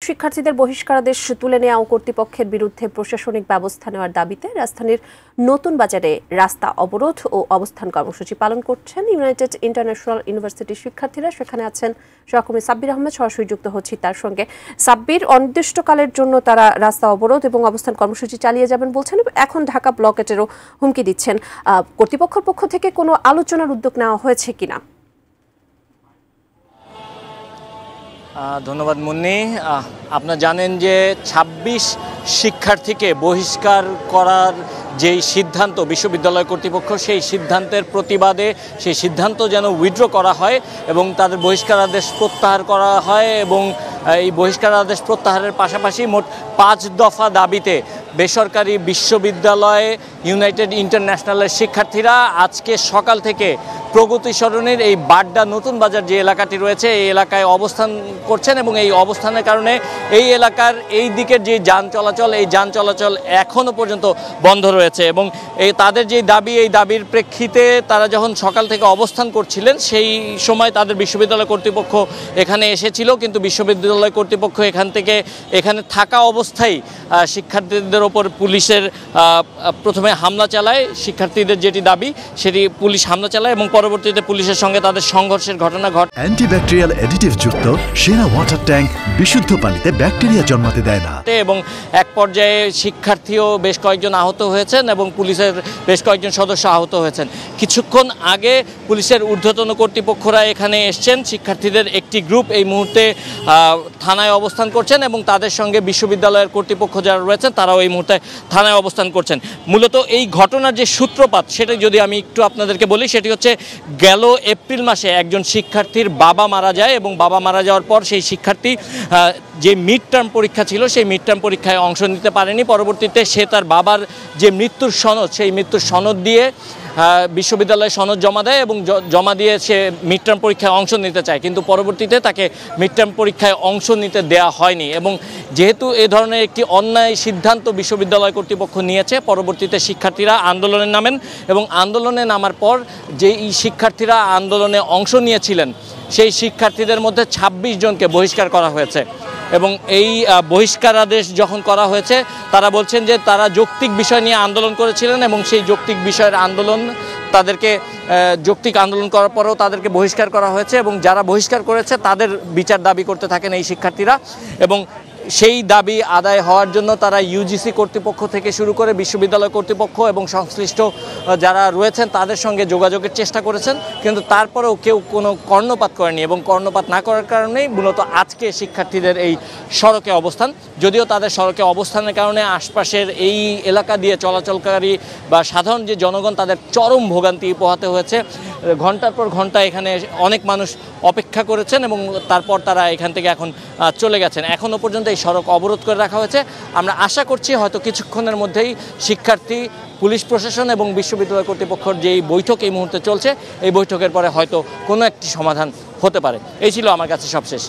শিক্ষার্থীদের বহিষ্কারাদেশ তুলে নেওয়া ও কর্তৃপক্ষের বিরুদ্ধে প্রশাসনিক ব্যবস্থা নেওয়ার দাবিতে রাজধানীর নতুন বাজারে রাস্তা অবরোধ ও অবস্থান কর্মসূচি পালন করছেন ইউনাইটেড ইন্টারন্যাশনাল ইউনিভার্সিটির শিক্ষার্থীরা। সেখানে আছেন সহকর্মী সাব্বির আহমেদ, সরাসরি যুক্ত হচ্ছি তার সঙ্গে। সাব্বির, অনির্দিষ্টকালের জন্য তারা রাস্তা অবরোধ এবং অবস্থান কর্মসূচি চালিয়ে যাবেন বলছেন, এখন ঢাকা ব্লকেটেরও হুমকি দিচ্ছেন। কর্তৃপক্ষের পক্ষ থেকে কোনো আলোচনার উদ্যোগ নেওয়া হয়েছে কিনা? ধন্যবাদ মুন্নি। আপনারা জানেন যে ২৬ শিক্ষার্থীকে বহিষ্কার করার যেই সিদ্ধান্ত বিশ্ববিদ্যালয় কর্তৃপক্ষ, সেই সিদ্ধান্তের প্রতিবাদে সেই সিদ্ধান্ত যেন উইথড্র করা হয় এবং তাদের বহিষ্কারাদেশ প্রত্যাহার করা হয়। এবং এই বহিষ্কারাদেশ প্রত্যাহারের পাশাপাশি মোট ৫ দফা দাবিতে বেসরকারি বিশ্ববিদ্যালয়ে ইউনাইটেড ইন্টারন্যাশনালের শিক্ষার্থীরা আজকে সকাল থেকে প্রগতি সরণির এই বাড্ডা নতুন বাজার যে এলাকাটি রয়েছে এই এলাকায় অবস্থান করছেন এবং এই অবস্থানের কারণে এই এলাকার এই দিকের যে যান চলাচল, এই যান চলাচল এখনও পর্যন্ত বন্ধ রয়েছে। এবং তাদের যে দাবি, এই দাবির প্রেক্ষিতে তারা যখন সকাল থেকে অবস্থান করছিলেন সেই সময় তাদের বিশ্ববিদ্যালয় কর্তৃপক্ষ এখানে এসেছিল, কিন্তু বিশ্ববিদ্যালয় কর্তৃপক্ষ এখানে থাকা অবস্থায় শিক্ষার্থীদের ওপর পুলিশের প্রথমে হামলা চালায়। শিক্ষার্থীদের যেটি দাবি সেটি পুলিশ হামলা চালায় এবং পরবর্তীতে পুলিশের সঙ্গে তাদের সংঘর্ষের ঘটনা ঘটে। অ্যান্টিব্যাকটেরিয়াল অ্যাডিটিভ যুক্ত সেরা ওয়াটার ট্যাঙ্ক বিশুদ্ধ পানিতে ব্যাকটেরিয়া জন্মাতে দেয় না। এবং এক পর্যায়ে শিক্ষার্থীও বেশ কয়েকজন আহত হয়েছেন এবং পুলিশের বেশ কয়েকজন সদস্য আহত হয়েছেন। কিছুক্ষণ আগে পুলিশের ঊর্ধ্বতন কর্তৃপক্ষরা এখানে এসছেন। শিক্ষার্থীদের একটি গ্রুপ এই মুহূর্তে থানায় অবস্থান করছেন এবং তাদের সঙ্গে বিশ্ববিদ্যালয়ের কর্তৃপক্ষ যারা রয়েছেন তারাও এই মুহূর্তে থানায় অবস্থান করছেন। মূলত এই ঘটনার যে সূত্রপাত সেটা যদি আমি একটু আপনাদেরকে বলি, সেটি হচ্ছে গেল এপ্রিল মাসে একজন শিক্ষার্থীর বাবা মারা যায় এবং বাবা মারা যাওয়ার পর সেই শিক্ষার্থী যে মিড টার্ম পরীক্ষা ছিল সেই মিড টার্ম পরীক্ষায় অংশ নিতে পারেনি। পরবর্তীতে সে তার বাবার যে মৃত্যুর সনদ, সেই মৃত্যুর সনদ দিয়ে বিশ্ববিদ্যালয়ে সনদ জমা দেয় এবং জমা দিয়ে সে মিড টার্ম পরীক্ষায় অংশ নিতে চায়, কিন্তু পরবর্তীতে তাকে মিড টার্ম পরীক্ষায় অংশ নিতে দেওয়া হয়নি। এবং যেহেতু এ ধরনের একটি অন্যায় সিদ্ধান্ত বিশ্ববিদ্যালয় কর্তৃপক্ষ নিয়েছে, পরবর্তীতে শিক্ষার্থীরা আন্দোলনে নামেন এবং আন্দোলনে নামার পর যেই শিক্ষার্থীরা আন্দোলনে অংশ নিয়েছিলেন সেই শিক্ষার্থীদের মধ্যে ২৬ জনকে বহিষ্কার করা হয়েছে। এবং এই বহিষ্কারাদেশ যখন করা হয়েছে তারা বলছেন যে তারা যৌক্তিক বিষয় নিয়ে আন্দোলন করেছিলেন এবং সেই যৌক্তিক বিষয়ের আন্দোলন তাদেরকে যৌক্তিক আন্দোলন করার পরেও তাদেরকে বহিষ্কার করা হয়েছে এবং যারা বহিষ্কার করেছে তাদের বিচার দাবি করতে থাকেন এই শিক্ষার্থীরা। এবং সেই দাবি আদায় হওয়ার জন্য তারা ইউজিসি কর্তৃপক্ষ থেকে শুরু করে বিশ্ববিদ্যালয় কর্তৃপক্ষ এবং সংশ্লিষ্ট যারা রয়েছেন তাদের সঙ্গে যোগাযোগের চেষ্টা করেছেন, কিন্তু তারপরেও কেউ কোনো কর্ণপাত করেনি এবং কর্ণপাত না করার কারণেই মূলত আজকে শিক্ষার্থীদের এই সড়কে অবস্থান। যদিও তাদের সড়কে অবস্থানের কারণে আশপাশের এই এলাকা দিয়ে চলাচলকারী বা সাধারণ যে জনগণ তাদের চরম ভোগান্তি পোহাতে হয়েছে। ঘন্টার পর ঘন্টা এখানে অনেক মানুষ অপেক্ষা করেছেন এবং তারপর তারা এখান থেকে এখন চলে গেছেন। এখনও পর্যন্ত এই সড়ক অবরোধ করে রাখা হয়েছে। আমরা আশা করছি হয়তো কিছুক্ষণের মধ্যেই শিক্ষার্থী, পুলিশ প্রশাসন এবং বিশ্ববিদ্যালয় কর্তৃপক্ষের যেই বৈঠক এই মুহূর্তে চলছে এই বৈঠকের পরে হয়তো কোনো একটি সমাধান হতে পারে। এই ছিল আমার কাছে সবশেষ।